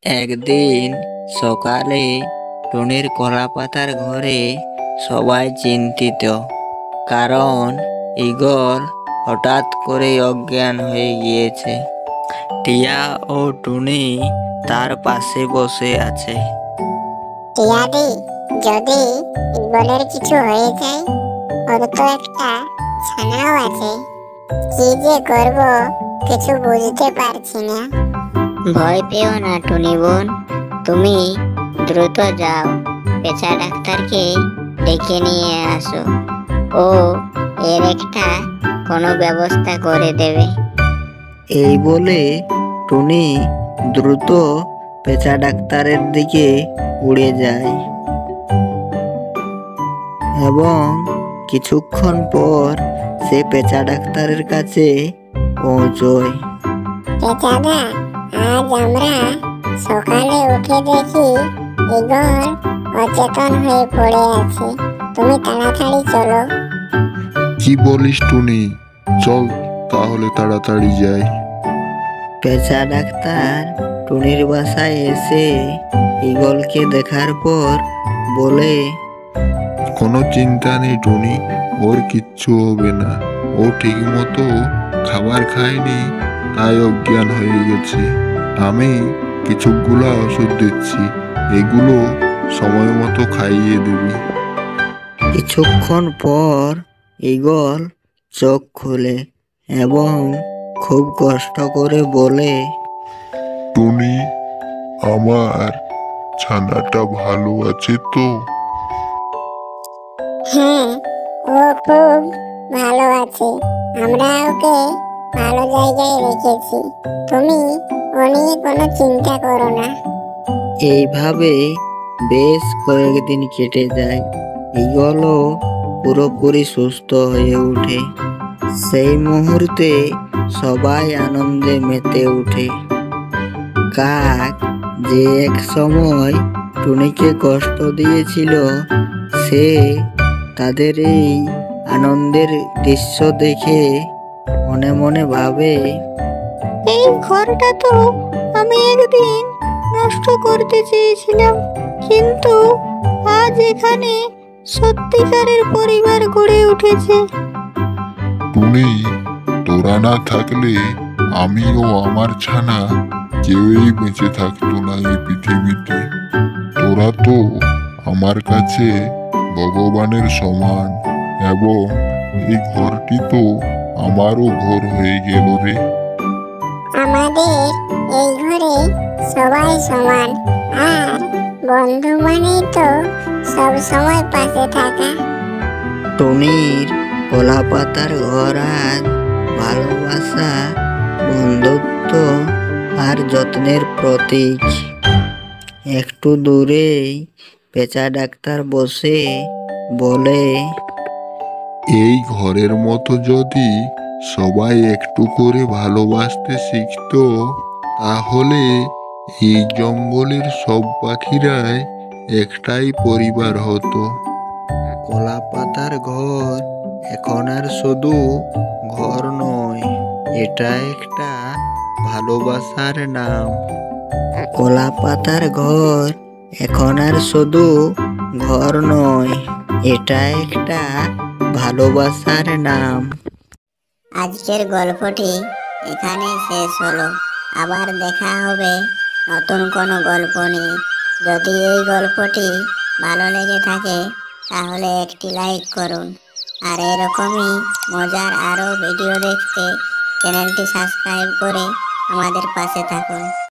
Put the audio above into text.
একদিন সকালে টুনির কলাপাতার ঘরে সবাই চিন্তিত, কারণ ঈগল হঠাৎ করে অজ্ঞান হয়ে গিয়েছে। টিয়া ও টুনি তার পাশে বসে আছে। টিয়াদি, যদি ঈগলের কিছু হয়ে যায়, ওর তো একটা ছানাও আছে, কি যে করব কিছু বুঝতে পারছি না। ভয় পেও না টুনি বোন, তুমি দ্রুত যাও, পেঁচা ডাক্তারকে ডেকে নিয়ে আসো। ও এর একটা কোনো ব্যবস্থা করে দেবে। এই বলে টুনি দ্রুত পেঁচা ডাক্তারের দিকে উড়ে যায় এবং কিছুক্ষণ পর সে পেঁচা ডাক্তারের কাছে পৌঁছয়। পেঁচাদা, আজ আমরা সকালে উঠে দেখি ঈগল অচেতন হয়ে পড়ে আছে, তুমি তাড়াতাড়ি চলো। কি বলিস টুনি? চল তাহলে তাড়াতাড়ি যাই। পেঁচা ডাক্তার টুনির বাসায় এসে ঈগলকে দেখার পর বলে, কোনো চিন্তা নেই টুনি, ওর কিচ্ছু হবে না। ও ঠিক মতো খাবার খায়নি, তাই অজ্ঞান হয়ে গেছে। আমি কিছুগুলো ওষুধ দিচ্ছি, এগুলো সময় মতো খাইয়ে দিবি। কিছুক্ষণ পর ঈগল চোখ খুলে এবং খুব কষ্ট করে বলে, টুনি, আমার ছানাটা ভালো আছে তো? হ্যাঁ, ও খুব ভালো আছে, আমরা ওকে ভালো জায়গায় রেখেছি, তুমি ও নিয়ে কোনো চিন্তা করো না। এইভাবে বেশ কয়েকদিন কেটে যায়। ঈগলও পুরোপুরি সুস্থ হয়ে ওঠে। সেই মুহূর্তে সবাই আনন্দে মেতে ওঠে। কাক, যে এক সময় টুনিকে কষ্ট দিয়েছিল, সে তাদের এই আনন্দের দৃশ্য দেখে মনে মনে ভাবে, এই ঘরটা তো আমি একদিন নষ্ট করতে চেয়েছিলাম, কিন্তু আজ এখানে সত্যিকারের পরিবার গড়ে উঠেছে। টুনি, তোরা না থাকলে আমি ও আমার ছানা কেউই বেঁচে থাকতো না এই পৃথিবীতে। তোরা তো আমার কাছে ভগবানের সমান, এবং এই ঘরটি তো আমারও ঘর হয়ে গেল রে। আমাদের এই ঘরে সবাই সমান, আর বন্ধু মানেই তো সব সময় পাশে থাকা। টুনির কলাপাতার ঘর আজ ভালোবাসা, বন্ধুত্ব আর যত্নের প্রতীক। একটু দূরেই পেঁচা ডাক্তার বসে বলে, এই ঘরের মতো যদি সবাই একটু করে ভালোবাসতে শিখতো, তাহলে এই জঙ্গলের সব পাখিরাই একটাই পরিবার হতো। কলাপাতার ঘর এখন আর শুধু ঘর নয়, এটা একটা ভালোবাসার নাম। কলাপাতার ঘর এখন আর শুধু ঘর নয়, এটা একটা ভালোবাসার নাম। আজকের গল্পটি এখানেই শেষ হলো। আবার দেখা হবে নতুন কোনো গল্প নিয়ে। যদি এই গল্পটি ভালো লেগে থাকে তাহলে একটি লাইক করুন, আর এরকমই মজার আরও ভিডিও দেখতে চ্যানেলটি সাবস্ক্রাইব করে আমাদের পাশে থাকুন।